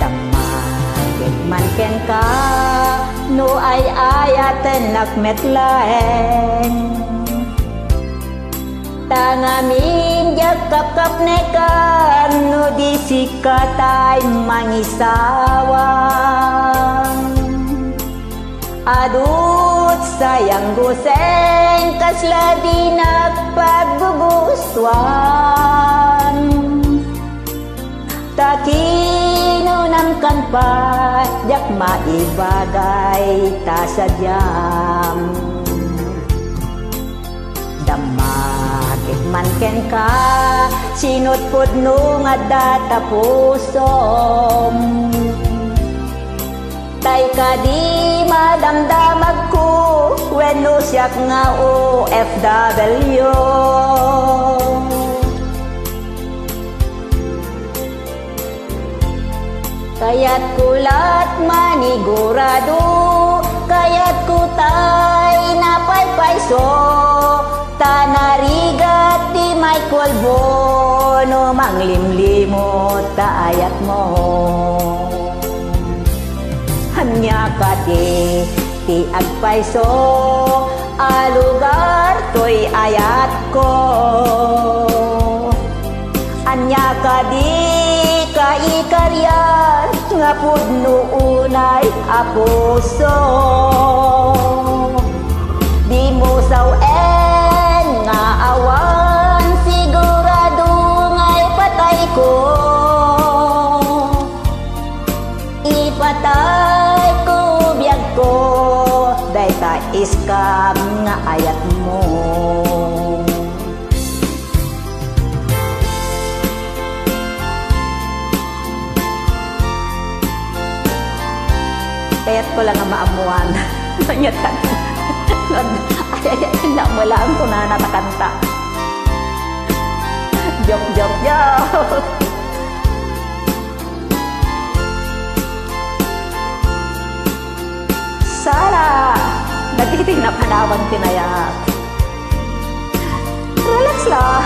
Damagit man ken ka no ay ayaten nakmetlaeng tangamin yakap nekan no di sikatay mangisawang adut sayang guseng kasla di nagpaggugustuhan takinunam kan pa yak maibagay ta sadyam damagit man ken ka sinut pudno nga data pusom tay ka di madamdamag ko wenno siyak nga OFW kaya't kulat manigurado kaya't kutay napaypayso tanarigat di may kwalbo no manglimlimot ta ayat mo hanya kati ti agpayso alugar to'y ayat ko anya kadi kaikaryan nga pudno unay apuso di mo sawen nga awan sigurado nga'y patay ko ipatay ko biyag ko dayta iskam nga ayat mo kaya't ko lang ang maamuan nanyatan ay na mo lang ko na natakanta joke Sara nagtiting na panawan tinayak relax lang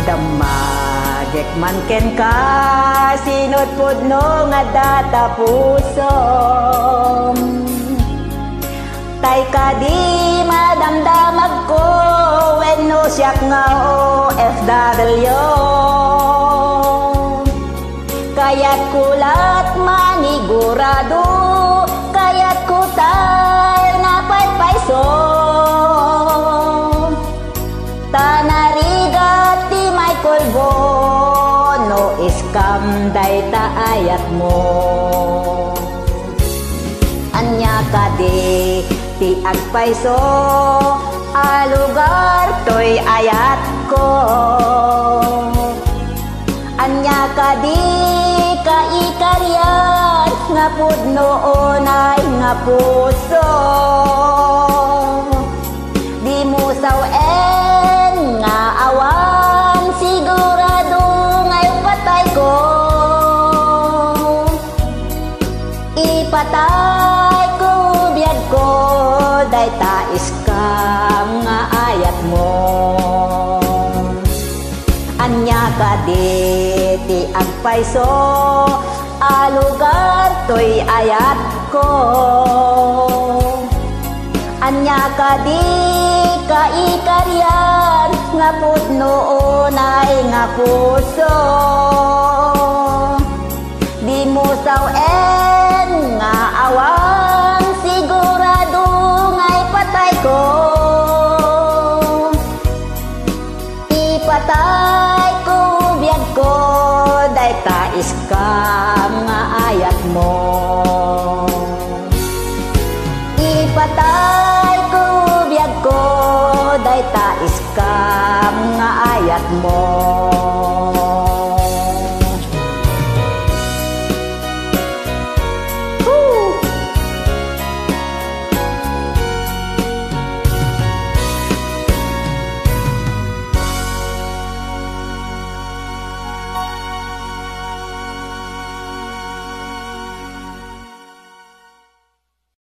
damagek man ken ka sinut pudno nga data pusom tay ka di madamdamag ko wenno siyak nga OFW kaya't kulat manigurado kaya't kutay napaypayso tanarigat di may kulbo no iskam dayta ayat mo anya kadi ti agpayso alugar to'y ayat ko anya kadi kaikaryan nga pudno unay nga puso di mo sawen nga awan sigurado nga'y patay ko ipatay ko biyag ko dayta iskam nga ayat mo anya kadi ti agpayso alugar to'y ayat ko anya kadi kaikaryan nga pudno unay nga puso di mo sawen nga awan sigurado nga'y patay ko